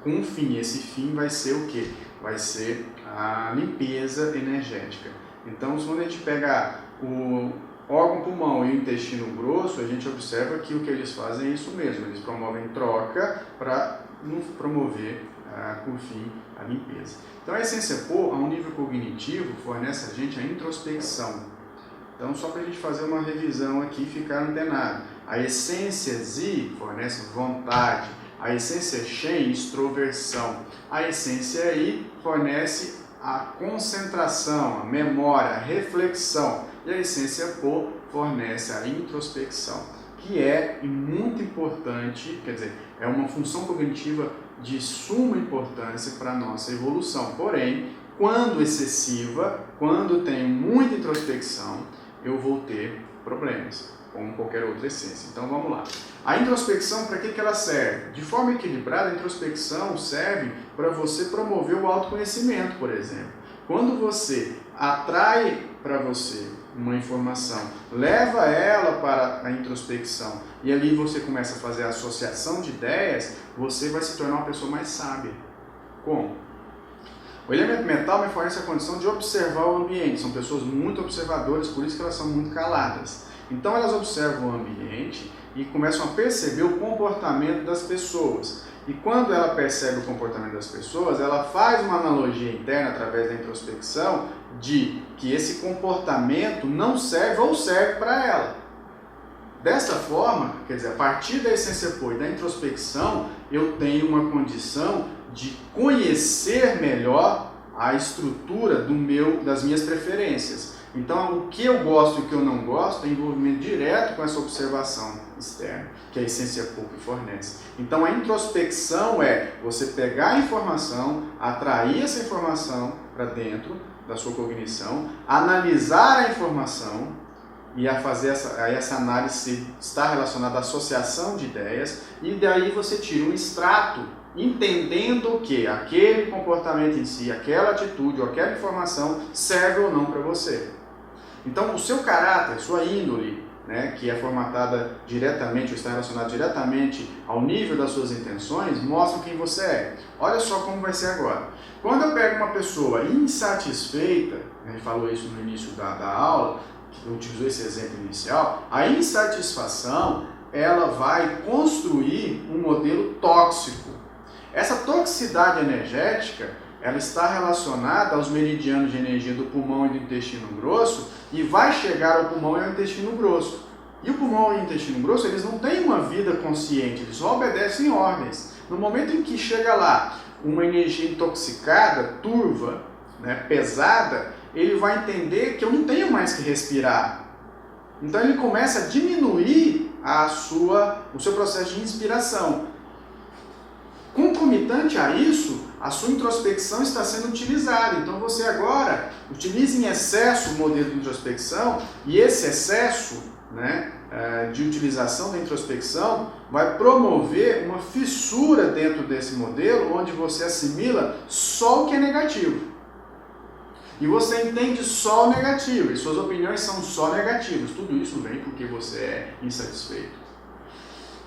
com um fim. Esse fim vai ser o quê? Vai ser a limpeza energética. Então, quando a gente pega o órgão pulmão e o intestino grosso, a gente observa que o que eles fazem é isso mesmo. Eles promovem troca para promover, por fim, a limpeza. Então a essência Po, a um nível cognitivo, fornece a gente a introspecção. Então, só para a gente fazer uma revisão aqui e ficar antenado. A essência Zi fornece vontade, a essência Shen, extroversão, a essência I fornece a concentração, a memória, a reflexão, e a essência Po fornece a introspecção, que é muito importante, quer dizer, é uma função cognitiva de suma importância para a nossa evolução. Porém, quando excessiva, quando tenho muita introspecção, eu vou ter problemas, como qualquer outra essência. Então vamos lá. A introspecção, para que ela serve? De forma equilibrada, a introspecção serve para você promover o autoconhecimento, por exemplo. Quando você atrai para você uma informação, leva ela para a introspecção e ali você começa a fazer a associação de ideias, você vai se tornar uma pessoa mais sábia. Como? O elemento metal me fornece a condição de observar o ambiente. São pessoas muito observadoras, por isso que elas são muito caladas. Então elas observam o ambiente e começam a perceber o comportamento das pessoas. E quando ela percebe o comportamento das pessoas, ela faz uma analogia interna através da introspecção de que esse comportamento não serve ou serve para ela. Desta forma, quer dizer, a partir da essência pura e da introspecção, eu tenho uma condição de conhecer melhor a estrutura das minhas preferências. Então, o que eu gosto e o que eu não gosto tem envolvimento direto com essa observação externa, que a essência pura fornece. Então, a introspecção é você pegar a informação, atrair essa informação para dentro da sua cognição, analisar a informação, e a fazer essa análise está relacionada à associação de ideias, e daí você tira um extrato, entendendo que aquele comportamento em si, aquela atitude ou aquela informação serve ou não para você. Então, o seu caráter, sua índole, né, que é formatada diretamente, ou está relacionada diretamente ao nível das suas intenções, mostram quem você é. Olha só como vai ser agora. Quando eu pego uma pessoa insatisfeita, a gente falou isso no início da aula, utilizou esse exemplo inicial, a insatisfação ela vai construir um modelo tóxico. Essa toxicidade energética ela está relacionada aos meridianos de energia do pulmão e do intestino grosso e vai chegar ao pulmão e ao intestino grosso. E o pulmão e o intestino grosso eles não têm uma vida consciente, eles só obedecem ordens. No momento em que chega lá uma energia intoxicada, turva, né, pesada, ele vai entender que eu não tenho mais que respirar. Então ele começa a diminuir o seu processo de inspiração. Concomitante a isso, a sua introspecção está sendo utilizada. Então você agora utiliza em excesso o modelo de introspecção e esse excesso, né, de utilização da introspecção vai promover uma fissura dentro desse modelo onde você assimila só o que é negativo. E você entende só o negativo, e suas opiniões são só negativas. Tudo isso vem porque você é insatisfeito.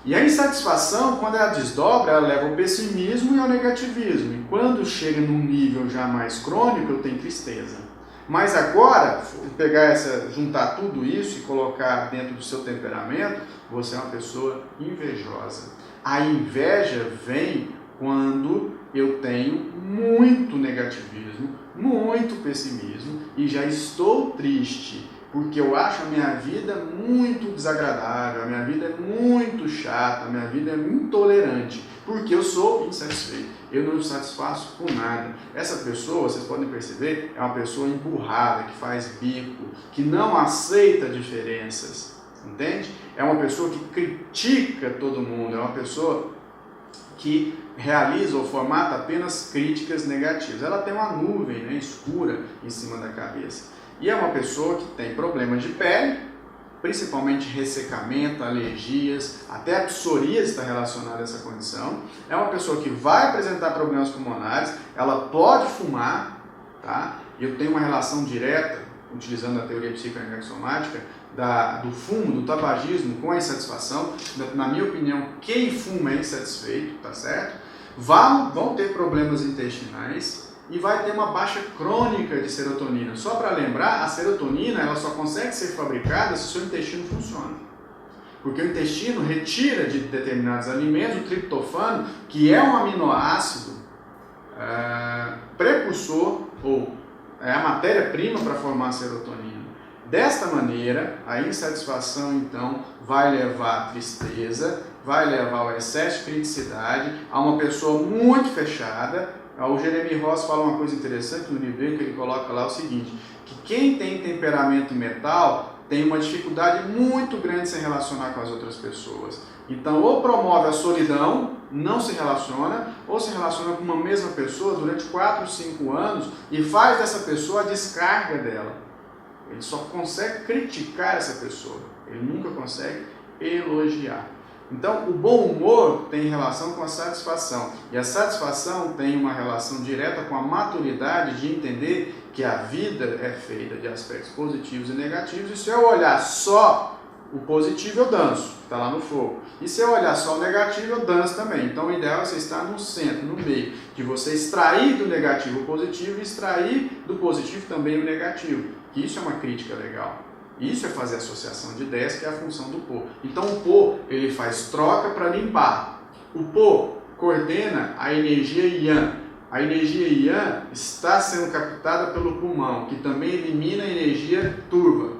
E a insatisfação, quando ela desdobra, ela leva ao pessimismo e ao negativismo. E quando chega num nível já mais crônico, eu tenho tristeza. Mas agora, juntar tudo isso e colocar dentro do seu temperamento, você é uma pessoa invejosa. A inveja vem quando eu tenho muito negativismo, muito pessimismo e já estou triste, porque eu acho a minha vida muito desagradável, a minha vida é muito chata, a minha vida é intolerante, porque eu sou insatisfeito, eu não me satisfaço com nada. Essa pessoa, vocês podem perceber, é uma pessoa emburrada, que faz bico, que não aceita diferenças, entende? É uma pessoa que critica todo mundo, é uma pessoa que realiza ou formata apenas críticas negativas. Ela tem uma nuvem, né, escura em cima da cabeça. E é uma pessoa que tem problemas de pele, principalmente ressecamento, alergias, até a psoríase está relacionada a essa condição. É uma pessoa que vai apresentar problemas pulmonares, ela pode fumar, tá? Eu tenho uma relação direta, utilizando a teoria psicoenergossomática, do fumo, do tabagismo com a insatisfação. Na minha opinião, quem fuma é insatisfeito, tá certo? Vão ter problemas intestinais e vai ter uma baixa crônica de serotonina. Só para lembrar, a serotonina ela só consegue ser fabricada se o seu intestino funciona. Porque o intestino retira de determinados alimentos o triptofano, que é um aminoácido precursor ou é a matéria-prima para formar a serotonina. Desta maneira, a insatisfação, então, vai levar à tristeza, vai levar ao excesso de criticidade, a uma pessoa muito fechada. O Jeremy Ross fala uma coisa interessante no livro dele, que ele coloca lá o seguinte, que quem tem temperamento metal tem uma dificuldade muito grande de se relacionar com as outras pessoas. Então, ou promove a solidão, não se relaciona, ou se relaciona com uma mesma pessoa durante 4 ou 5 anos e faz dessa pessoa a descarga dela. Ele só consegue criticar essa pessoa, ele nunca consegue elogiar. Então, o bom humor tem relação com a satisfação, e a satisfação tem uma relação direta com a maturidade de entender que a vida é feita de aspectos positivos e negativos, e se eu olhar só o positivo eu danço, está lá no fogo. E se eu olhar só o negativo, eu danço também. Então o ideal é você estar no centro, no meio, de você extrair do negativo o positivo e extrair do positivo também o negativo. Que isso é uma crítica legal. Isso é fazer associação de ideias, que é a função do Po. Então o Po, ele faz troca para limpar. O Po coordena a energia Yang. A energia Yang está sendo captada pelo pulmão, que também elimina a energia turva.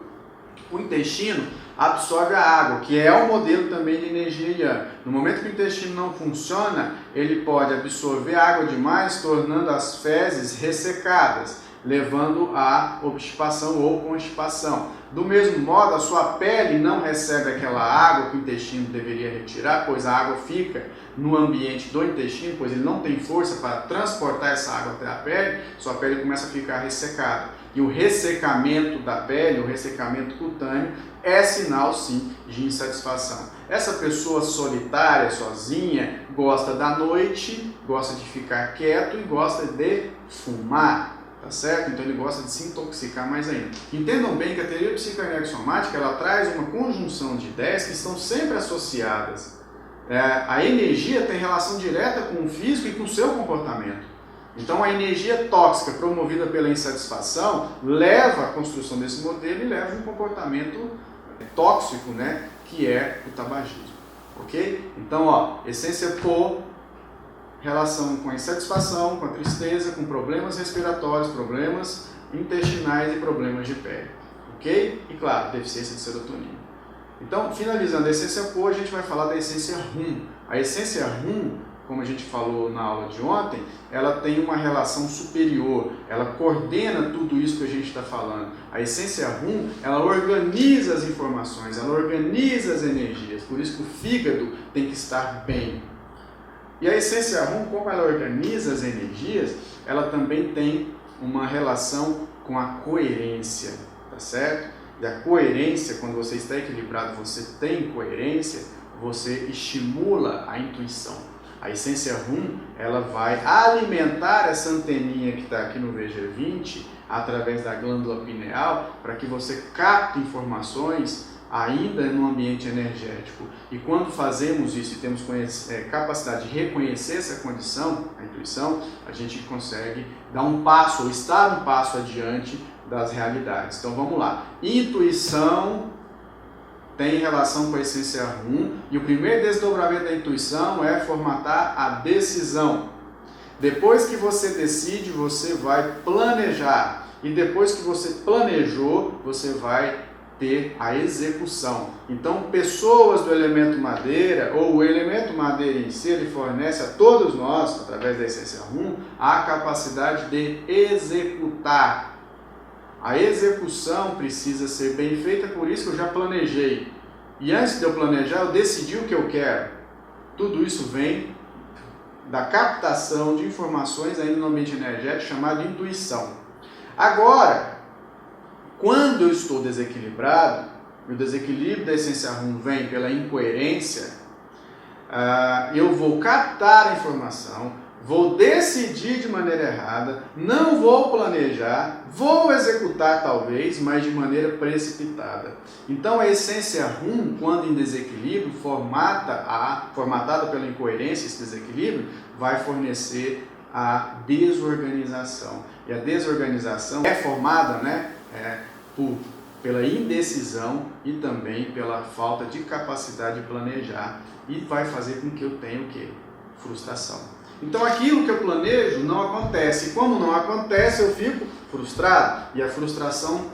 O intestino absorve a água, que é o modelo também de energia Yang. No momento que o intestino não funciona, ele pode absorver água demais, tornando as fezes ressecadas, levando à obstipação ou constipação. Do mesmo modo, a sua pele não recebe aquela água que o intestino deveria retirar, pois a água fica no ambiente do intestino, pois ele não tem força para transportar essa água até a pele, sua pele começa a ficar ressecada. E o ressecamento da pele, o ressecamento cutâneo, é sinal sim de insatisfação. Essa pessoa solitária, sozinha, gosta da noite, gosta de ficar quieto e gosta de fumar. Tá certo? Então ele gosta de se intoxicar mais ainda. Entendam bem que a teoria psicoenergossomática ela traz uma conjunção de ideias que estão sempre associadas. A energia tem relação direta com o físico e com o seu comportamento. Então a energia tóxica promovida pela insatisfação leva à construção desse modelo e leva a um comportamento tóxico, né? Que é o tabagismo. Ok? Então, ó, essência Po, relação com a insatisfação, com a tristeza, com problemas respiratórios, problemas intestinais e problemas de pele. Ok? E claro, deficiência de serotonina. Então, finalizando a essência Po, a gente vai falar da essência Hum. A essência Hum, como a gente falou na aula de ontem, ela tem uma relação superior, ela coordena tudo isso que a gente está falando. A essência Hum, ela organiza as informações, ela organiza as energias, por isso que o fígado tem que estar bem. E a essência Hum, como ela organiza as energias, ela também tem uma relação com a coerência, tá certo? E a coerência, quando você está equilibrado, você tem coerência, você estimula a intuição. A essência Hum, ela vai alimentar essa anteninha que está aqui no VG20, através da glândula pineal, para que você capte informações ainda no ambiente energético. E quando fazemos isso e temos capacidade de reconhecer essa condição, a intuição, a gente consegue dar um passo, ou estar um passo adiante das realidades. Então vamos lá. Intuição tem relação com a essência Hum, e o primeiro desdobramento da intuição é formatar a decisão. Depois que você decide, você vai planejar. E depois que você planejou, você vai ter a execução. Então, pessoas do elemento madeira, ou o elemento madeira em si, ele fornece a todos nós, através da essência Hum, a capacidade de executar. A execução precisa ser bem feita, por isso que eu já planejei. E antes de eu planejar, eu decidi o que eu quero. Tudo isso vem da captação de informações ainda no ambiente energético, chamado de intuição. Agora, quando eu estou desequilibrado, e o desequilíbrio da essência Hum vem pela incoerência, eu vou captar a informação, vou decidir de maneira errada, não vou planejar, vou executar talvez, mas de maneira precipitada. Então a essência Hum, quando em desequilíbrio, formatada pela incoerência, esse desequilíbrio, vai fornecer a desorganização. E a desorganização é formada, né, pela indecisão e também pela falta de capacidade de planejar, e vai fazer com que eu tenha o quê? Frustração. Então aquilo que eu planejo não acontece, e como não acontece eu fico frustrado, e a frustração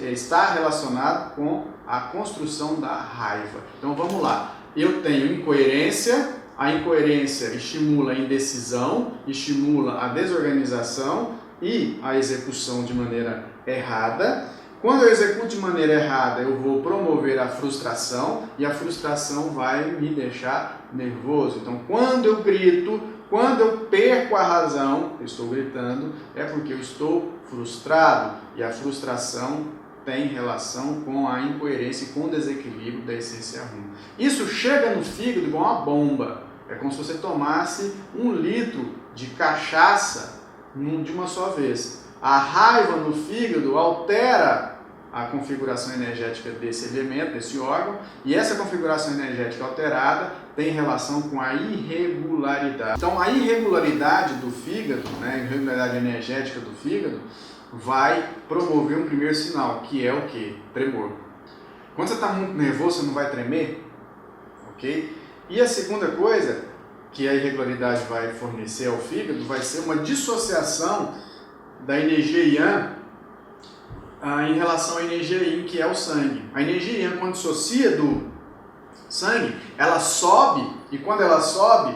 está relacionada com a construção da raiva. Então vamos lá, eu tenho incoerência, a incoerência estimula a indecisão, estimula a desorganização e a execução de maneira errada. Quando eu executo de maneira errada, eu vou promover a frustração e a frustração vai me deixar nervoso. Então, quando eu grito, quando eu perco a razão, eu estou gritando, é porque eu estou frustrado. E a frustração tem relação com a incoerência e com o desequilíbrio da essência Hum. Isso chega no fígado igual uma bomba. É como se você tomasse 1 litro de cachaça de uma só vez. A raiva no fígado altera a configuração energética desse elemento, desse órgão, e essa configuração energética alterada tem relação com a irregularidade. Então, a irregularidade do fígado, né, a irregularidade energética do fígado, vai promover um primeiro sinal, que é o quê? Tremor. Quando você está muito nervoso, você não vai tremer? Ok? E a segunda coisa que a irregularidade vai fornecer ao fígado vai ser uma dissociação da energia Yang em relação à energia Yin, que é o sangue. A energia Yang, quando dissocia do sangue, ela sobe, e quando ela sobe,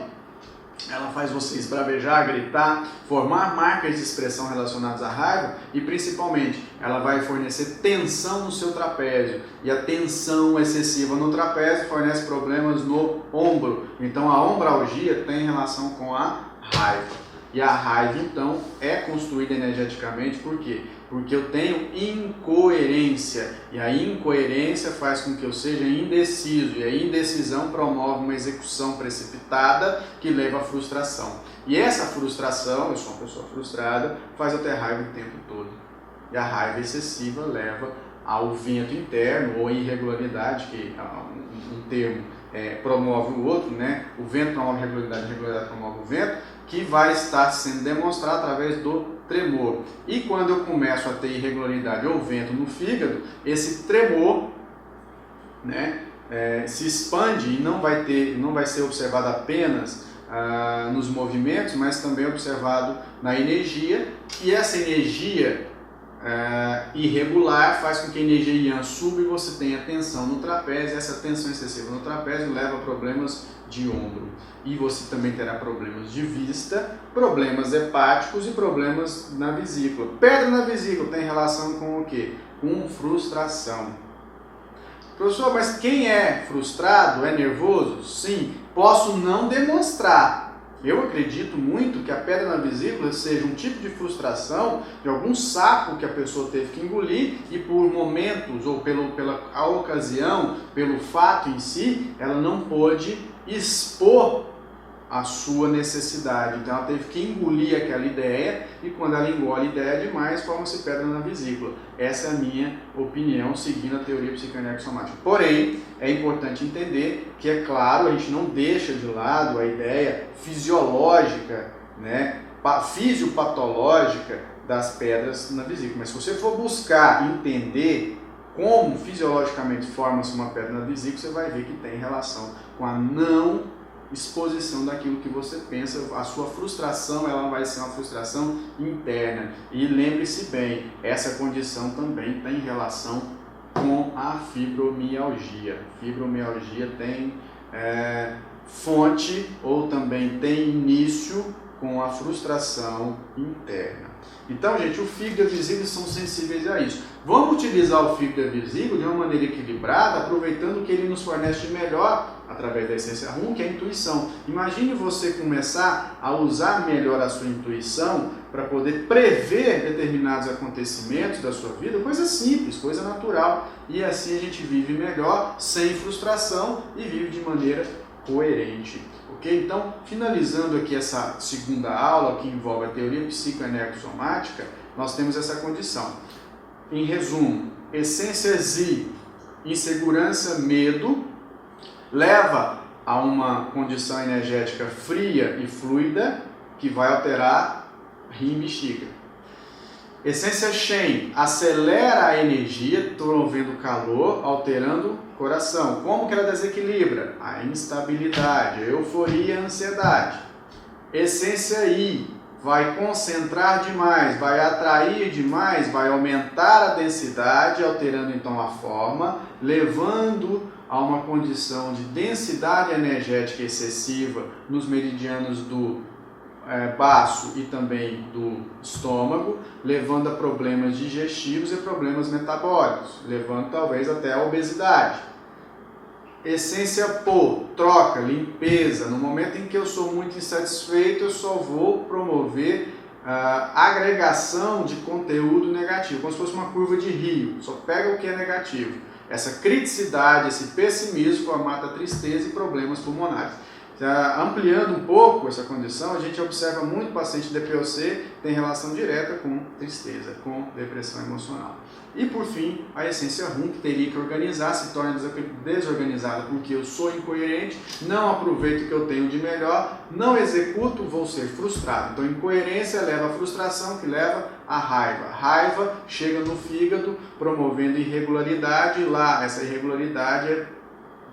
ela faz você esbravejar, gritar, formar marcas de expressão relacionadas à raiva e, principalmente, ela vai fornecer tensão no seu trapézio. E a tensão excessiva no trapézio fornece problemas no ombro. Então, a ombralgia tem relação com a raiva. E a raiva, então, é construída energeticamente, por quê? Porque eu tenho incoerência, e a incoerência faz com que eu seja indeciso, e a indecisão promove uma execução precipitada que leva à frustração. E essa frustração, eu sou uma pessoa frustrada, faz eu ter raiva o tempo todo. E a raiva excessiva leva ao vento interno, ou irregularidade, que um termo promove o outro, né? O vento promove a regularidade promove o vento, que vai estar sendo demonstrado através do tremor. E quando eu começo a ter irregularidade ou vento no fígado, esse tremor, né, se expande e não vai ser observado apenas nos movimentos, mas também observado na energia, e essa energia irregular faz com que a energia Yang suba e você tenha tensão no trapézio. Essa tensão excessiva no trapézio leva a problemas de ombro, e você também terá problemas de vista, problemas hepáticos e problemas na vesícula. Pedra na vesícula tem relação com o quê? Com frustração. Professor, mas quem é frustrado é nervoso? Sim, posso não demonstrar. Eu acredito muito que a pedra na vesícula seja um tipo de frustração de algum sapo que a pessoa teve que engolir, e por momentos ou pela ocasião, pelo fato em si, ela não pôde expor a sua necessidade. Então ela teve que engolir aquela ideia, e quando ela engole a ideia demais, forma-se pedra na vesícula. Essa é a minha opinião, seguindo a teoria psicoenergossomática. Porém, é importante entender que, é claro, a gente não deixa de lado a ideia fisiológica, né, fisiopatológica das pedras na vesícula. Mas se você for buscar entender como fisiologicamente forma-se uma pedra na vesícula, você vai ver que tem relação com a não exposição daquilo que você pensa. A sua frustração, ela vai ser uma frustração interna. E lembre-se bem, essa condição também tem relação com a fibromialgia. Fibromialgia tem fonte, ou também tem início com a frustração interna. Então, gente, o fígado e a vesícula são sensíveis a isso. Vamos utilizar o fígado e a vesícula de uma maneira equilibrada, aproveitando o que ele nos fornece de melhor através da essência Rum, que é a intuição. Imagine você começar a usar melhor a sua intuição para poder prever determinados acontecimentos da sua vida, coisa simples, coisa natural. E assim a gente vive melhor, sem frustração, e vive de maneira coerente. Ok? Então, finalizando aqui essa segunda aula, que envolve a teoria psicoenergossomática, nós temos essa condição. Em resumo, essência Z, insegurança, medo, leva a uma condição energética fria e fluida, que vai alterar rim e bexiga. Essência Shen acelera a energia, promovendo calor, alterando o coração. Como que ela desequilibra? A instabilidade, a euforia, a ansiedade. Essência I vai concentrar demais, vai atrair demais, vai aumentar a densidade, alterando então a forma, levando a uma condição de densidade energética excessiva nos meridianos do baço e também do estômago, levando a problemas digestivos e problemas metabólicos, levando talvez até a obesidade. Essência Po, troca, limpeza. No momento em que eu sou muito insatisfeito, eu só vou promover agregação de conteúdo negativo, como se fosse uma curva de rio, só pega o que é negativo. Essa criticidade, esse pessimismo formata tristeza e problemas pulmonares. Ampliando um pouco essa condição, a gente observa muito paciente DPOC tem relação direta com tristeza, com depressão emocional. E por fim, a essência RUM, que teria que organizar, se torna desorganizada porque eu sou incoerente, não aproveito o que eu tenho de melhor, não executo, vou ser frustrado. Então, incoerência leva à frustração, que leva à raiva. Raiva chega no fígado, promovendo irregularidade. Lá, essa irregularidade é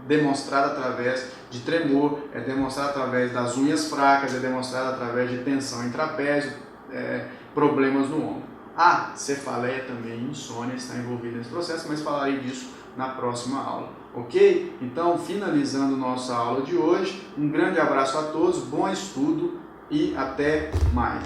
demonstrada através de tremor, é demonstrada através das unhas fracas, é demonstrada através de tensão em trapézio, problemas no ombro. A cefaleia também, insônia, está envolvida nesse processo, mas falarei disso na próxima aula, ok? Então, finalizando nossa aula de hoje, um grande abraço a todos, bom estudo e até mais!